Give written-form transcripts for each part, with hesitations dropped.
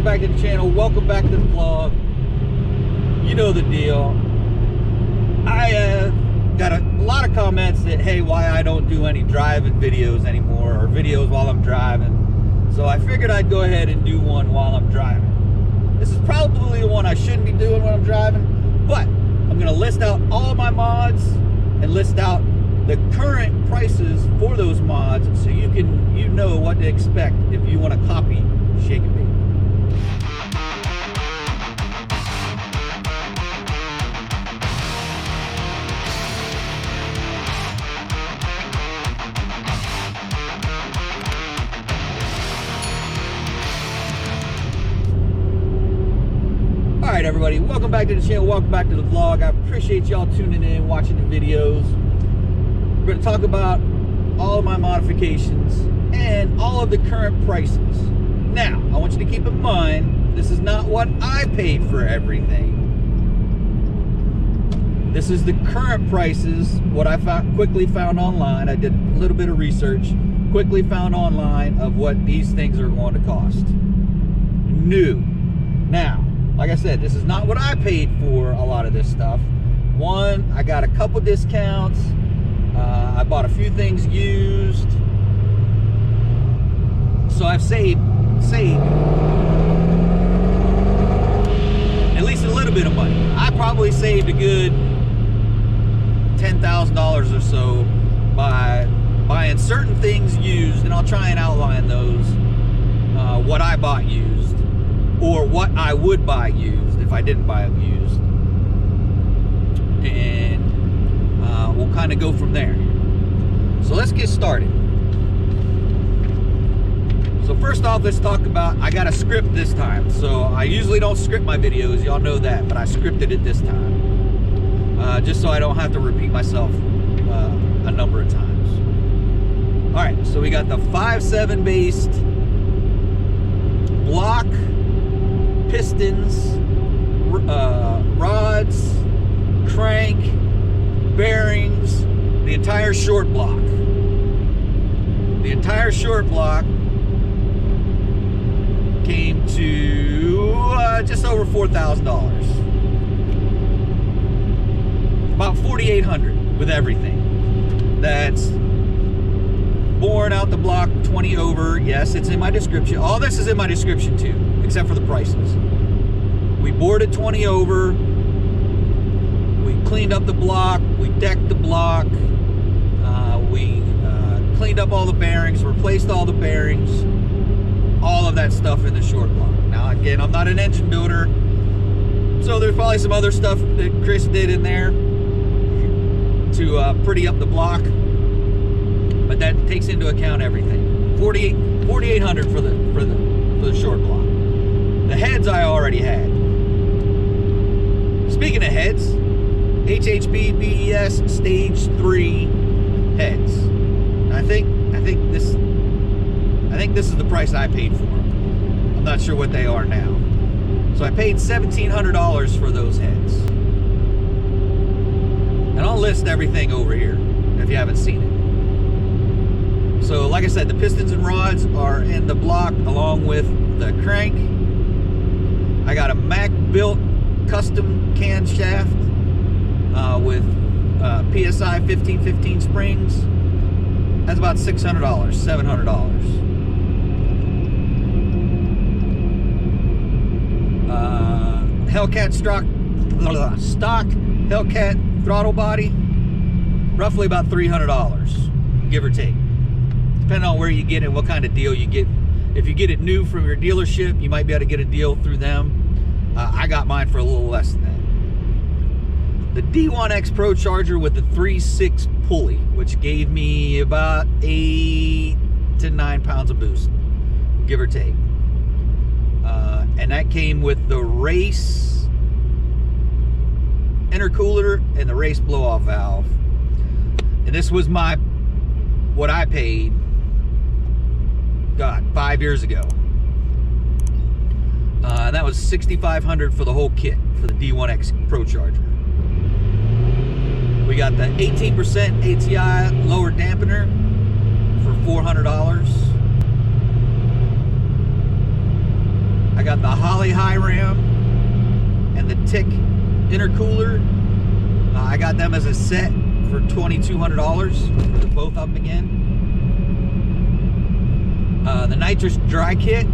welcome back to the channel, welcome back to the vlog. You know the deal. I got a lot of comments that, hey, why I don't do any driving videos anymore, or videos while I'm driving. So I figured I'd go ahead and do one while I'm driving. This is probably the one I shouldn't be doing when I'm driving, but I'm gonna list out all of my mods and list out the current prices for those mods, so you know what to expect if you want to copy Shake and Bake. Alright everybody, welcome back to the channel, welcome back to the vlog. I appreciate y'all tuning in, watching the videos. We're going to talk about all of my modifications and all of the current prices. Now, I want you to keep in mind, this is not what I paid for everything. This is the current prices, what I quickly found online. I did a little bit of research, quickly found online of what these things are going to cost. New. Now, like I said, this is not what I paid for a lot of this stuff. One, I got a couple discounts. I bought a few things used. So I've saved at least a little bit of money. I probably saved a good $10,000 or so by buying certain things used, and I'll try and outline those, what I bought used, or what I would buy used if I didn't buy them used. And we'll kind of go from there. So let's get started. So first off, let's talk about, I got a script this time. So I usually don't script my videos, y'all know that, but I scripted it this time. Just so I don't have to repeat myself a number of times. All right, so we got the 5.7 based block, pistons, rods, crank, bearings, the entire short block. The entire short block came to just over $4,000. About $4,800 with everything. That's born out the block 20 over. Yes, it's in my description. All this is in my description too, except for the prices. We bored it 20 over. We cleaned up the block. We decked the block. We cleaned up all the bearings, replaced all the bearings, all of that stuff in the short block. Now again, I'm not an engine builder, so there's probably some other stuff that Chris did in there to pretty up the block, but that takes into account everything. $4,800 for the short block. The heads I already had. Speaking of heads, HHB BES Stage 3 heads. I think this is the price I paid for them. I'm not sure what they are now. So I paid $1,700 for those heads. And I'll list everything over here if you haven't seen it. So like I said, the pistons and rods are in the block along with the crank. I got a Mackbuilt custom can shaft with PSI 1515 springs. That's about $600, $700. Hellcat stock Hellcat throttle body, roughly about $300, give or take. Depending on where you get it, what kind of deal you get. If you get it new from your dealership, you might be able to get a deal through them. I got mine for a little less than that. The D1X ProCharger with the 3.6 pulley, which gave me about 8 to 9 pounds of boost, give or take. And that came with the race intercooler and the race blow-off valve. And this was what I paid, God, 5 years ago. That was $6,500 for the whole kit for the D1X ProCharger. We got the 18% ATI Lower Damper for $400. I got the Holley Hi-Ram and the Tick intercooler. I got them as a set for $2,200 for both of them again. The Nitrous Dry kit,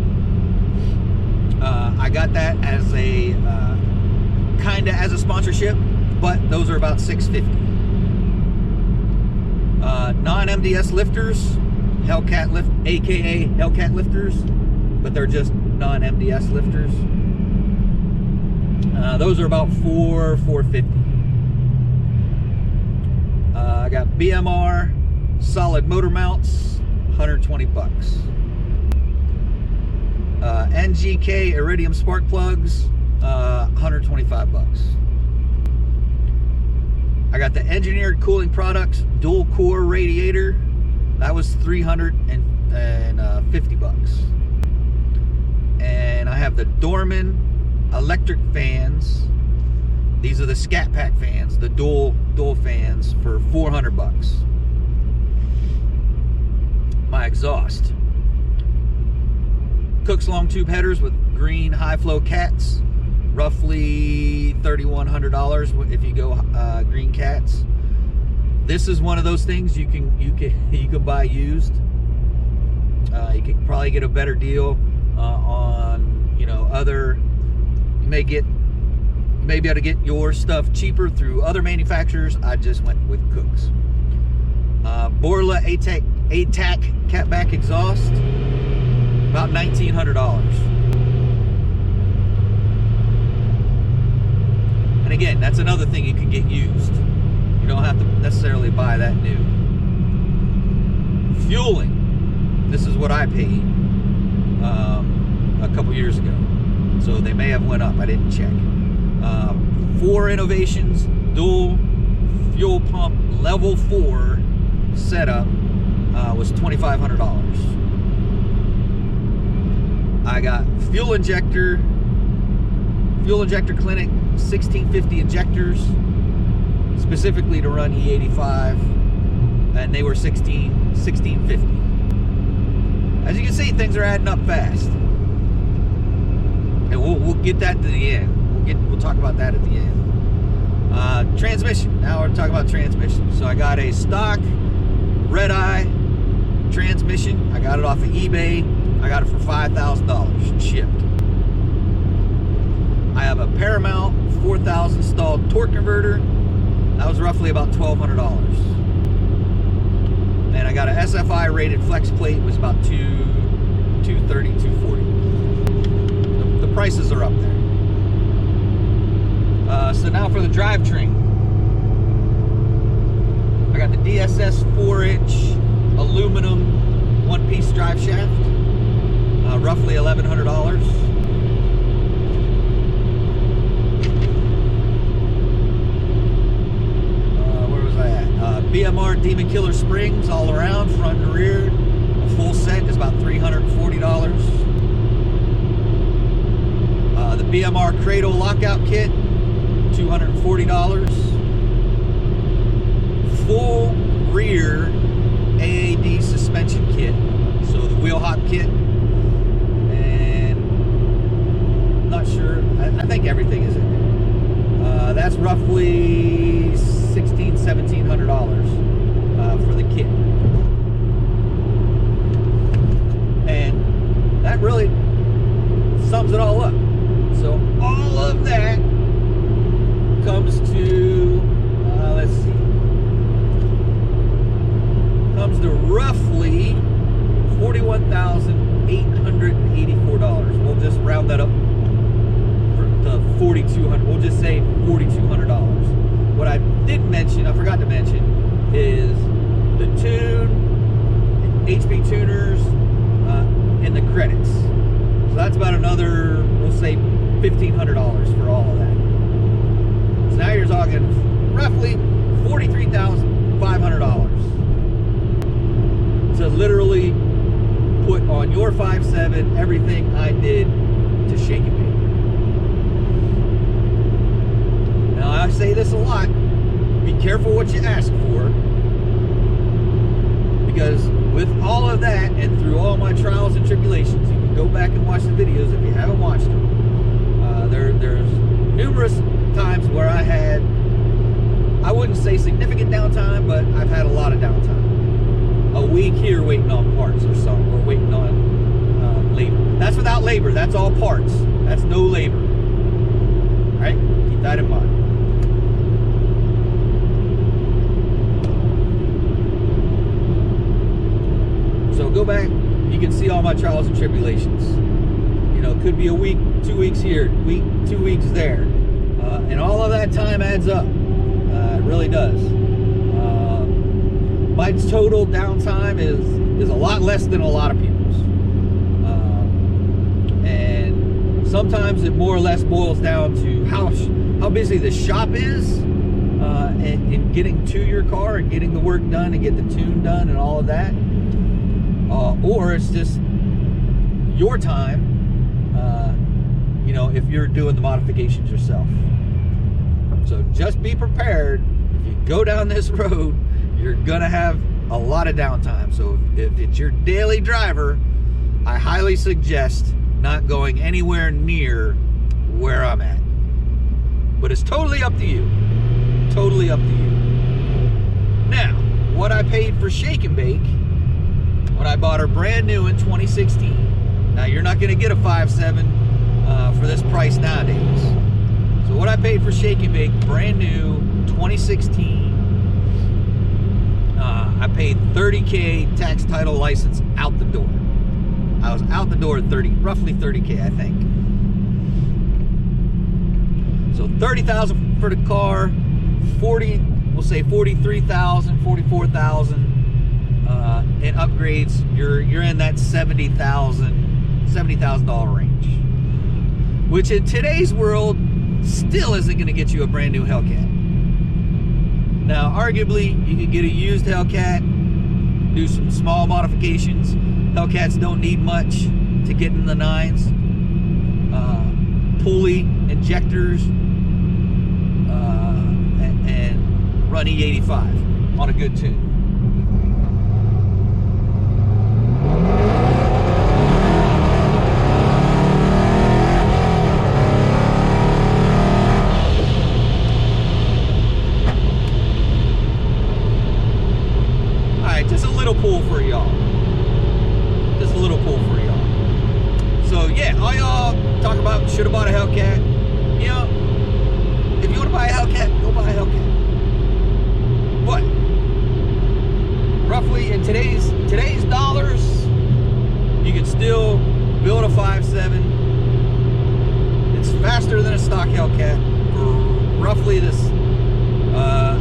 I got that as a kinda as a sponsorship, but those are about $650. Non-MDS lifters, Hellcat lift, aka Hellcat Lifters, but they're just non-MDS lifters. Those are about $450. I got BMR solid motor mounts, $120. NGK Iridium Spark Plugs, $125. I got the Engineered Cooling Products dual core radiator. That was $350. And I have the Dorman electric fans. These are the Scat Pack fans, the dual fans, for $400. My exhaust. Cook's long tube headers with green high flow Katz, roughly $3,100 if you go green Katz. This is one of those things you can buy used. You can probably get a better deal on, you know, other. You may be able to get your stuff cheaper through other manufacturers. I just went with Cook's. Borla ATAC catback exhaust, about $1,900. And again, that's another thing you can get used. You don't have to necessarily buy that new. Fueling. This is what I paid a couple years ago. So they may have went up. I didn't check. 4 Innovations dual fuel pump level 4 setup was $2,500. I got fuel injector clinic 1650 injectors, specifically to run E85, and they were $1650. As you can see, things are adding up fast, and we'll get that to the end. We'll talk about that at the end. Transmission. Now we're talking about transmission. So I got a stock red eye transmission. I got it off of eBay. I got it for $5,000 shipped. I have a Paramount 4000 stalled torque converter. That was roughly about $1,200. And I got a SFI rated flex plate. It was about $230, $240. The prices are up there. So now for the drivetrain. I got the DSS 4-inch aluminum one-piece drive shaft, roughly $1,100. Where was I at? BMR Demon Killer springs all around, front and rear. A full set is about $340. The BMR Cradle lockout kit, $240. Full rear AAD suspension kit, so the wheel hop kit, and I'm not sure, I think everything is in there. That's roughly $1,700 for the kit, and that really sums it all up. So all of that comes to, let's see, comes to roughly $41,884. We'll just round that up to $4,200. We'll just say $4,200. What I didn't mention, I forgot to mention, is the tune, HP tuners, and the credits. So that's about another, we'll say $1,500 for all of that. So now you're talking roughly $43,500 to literally put on your 5.7 everything I did to shake it. Now I say this a lot, be careful what you ask for, because with all of that and through all my trials and tribulations, you can go back and watch the videos if you haven't watched them. There's numerous times where I had, I wouldn't say significant downtime, but I've had a lot of downtime. A week here waiting on parts or something, or waiting on labor. That's without labor. That's all parts. That's no labor. All right? Keep that in mind. So go back. You can see all my trials and tribulations. You know, it could be a week, 2 weeks here, 2 weeks there. And all of that time adds up. It really does. My total downtime is a lot less than a lot of people's. And sometimes it more or less boils down to how busy the shop is in getting to your car and getting the work done and get the tune done and all of that. Or it's just your time, you know, if you're doing the modifications yourself. So just be prepared. If you go down this road, you're gonna have a lot of downtime. So if it's your daily driver, I highly suggest not going anywhere near where I'm at. But it's totally up to you. Totally up to you. Now, what I paid for Shake and Bake when I bought her brand new in 2016. Now, you're not gonna get a 5.7 for this price nowadays. So what I paid for Shake and Bake brand new 2016, I paid $30K tax, title, license out the door. I was out the door at roughly 30K, I think. So $30,000 for the car, we'll say $43,000, $44,000 in upgrades. You're in that $70,000 range, which in today's world still isn't going to get you a brand new Hellcat. Now, arguably, you could get a used Hellcat, do some small modifications. Hellcats don't need much to get in the nines. Pulley, injectors, and run E85 on a good tune. Pull for y'all. Just a little pull for y'all. So yeah, all y'all talk about should have bought a Hellcat. You know, if you want to buy a Hellcat, go buy a Hellcat. But roughly in today's dollars, you can still build a 5.7. It's faster than a stock Hellcat for roughly this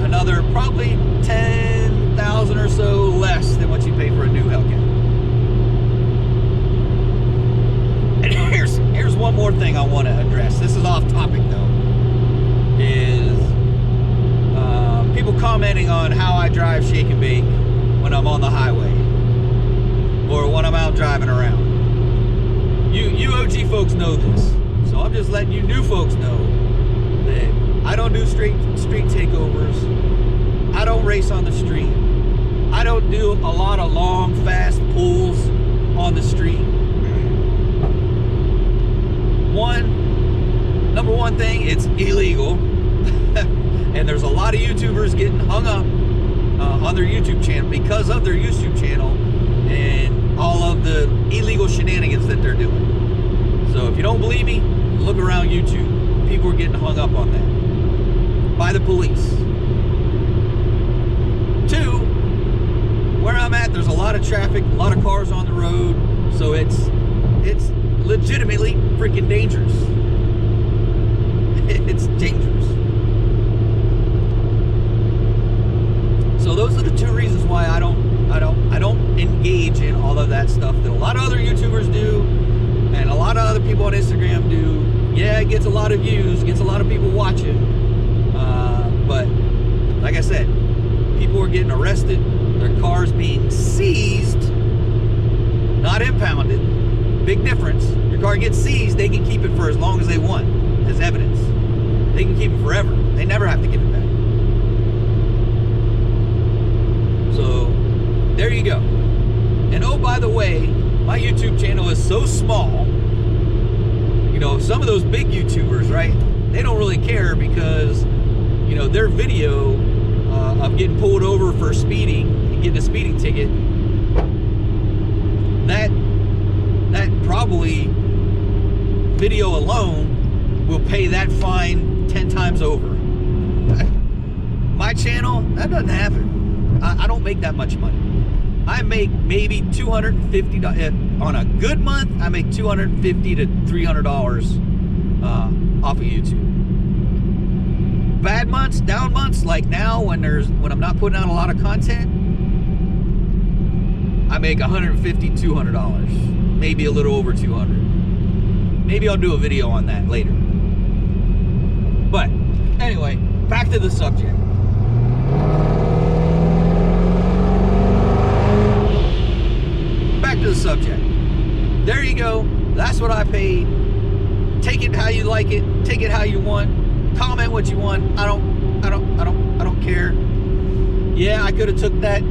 another probably 10,000 or so less than what you pay for a new Hellcat. And here's one more thing I want to address. This is off topic though. Is people commenting on how I drive Shake and Bake when I'm on the highway or when I'm out driving around. You OG folks know this, so I'm just letting you new folks know that I don't do street takeovers. I don't race on the street. I don't do a lot of long, fast pulls on the street. Number one thing, it's illegal. And there's a lot of YouTubers getting hung up on their YouTube channel because of their YouTube channel and all of the illegal shenanigans that they're doing. So if you don't believe me, look around YouTube. People are getting hung up on that by the police. 2, where I'm at, there's a lot of traffic, a lot of cars on the road, so it's legitimately freaking dangerous. It's dangerous. So those are the 2 reasons why I don't engage in all of that stuff that a lot of other YouTubers do and a lot of other people on Instagram do. Yeah, it gets a lot of views, gets a lot of people watching, but like I said, people are getting arrested, their cars being seized, not impounded. Big difference. Your car gets seized, they can keep it for as long as they want as evidence. They can keep it forever. They never have to give it back. So there you go. And oh, by the way, my YouTube channel is so small. You know, some of those big YouTubers, right? They don't really care because, you know, their video of getting pulled over for speeding and getting a speeding ticket, that probably video alone will pay that fine 10 times over. My channel, that doesn't happen. I don't make that much money. I make maybe $250 on a good month. I make $250 to $300 off of YouTube. Bad months, down months, like now when I'm not putting out a lot of content, I make $150, $200, maybe a little over 200. Maybe I'll do a video on that later. But anyway, back to the subject. Back to the subject. There you go. That's what I paid. Take it how you like it. Take it how you want. Comment what you want. I don't care. Yeah, I could have took that.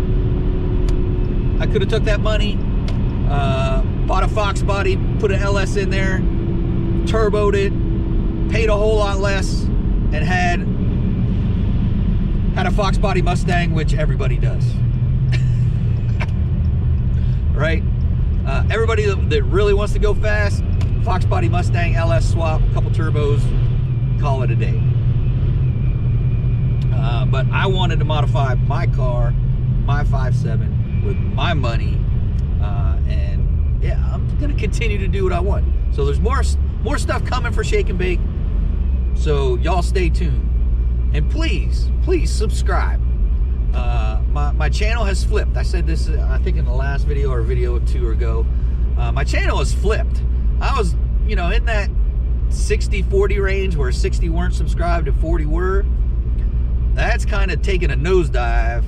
I could have took that money, bought a Fox body, put an LS in there, turboed it, paid a whole lot less, and had a Fox body Mustang, which everybody does. Right? Everybody that really wants to go fast, Fox body Mustang, LS swap, a couple turbos, call it a day. But I wanted to modify my car, my 5.7, with my money, and yeah, I'm gonna continue to do what I want. So there's more stuff coming for Shake and Bake, so y'all stay tuned, and please subscribe. My channel has flipped. I said this, I think in the last video or a video or two ago. My channel has flipped. I was, you know, in that 60-40 range where 60 weren't subscribed and 40 were. That's kind of taken a nosedive.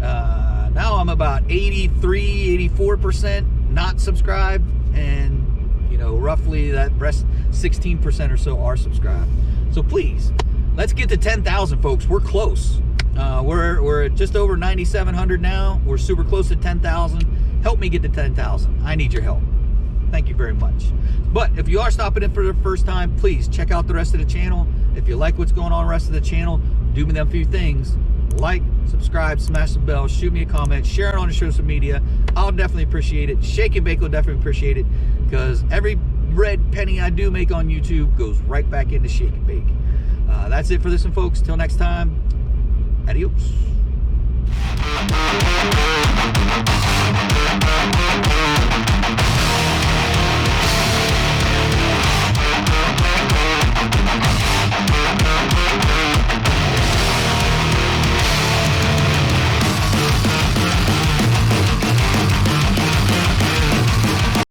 Now I'm about 83-84% not subscribed, and you know, roughly that rest 16% or so are subscribed. So please, let's get to 10,000, folks. We're close. We're at just over 9,700 now. We're super close to 10,000. Help me get to 10,000. I need your help. Thank you very much. But if you are stopping in for the first time, please check out the rest of the channel. If you like what's going on the rest of the channel, do me them few things. Like, subscribe, smash the bell, shoot me a comment, share it on your social media. I'll definitely appreciate it. Shake and Bake will definitely appreciate it, because every red penny I do make on YouTube goes right back into Shake and Bake. That's it for this one, folks. Till next time, adios.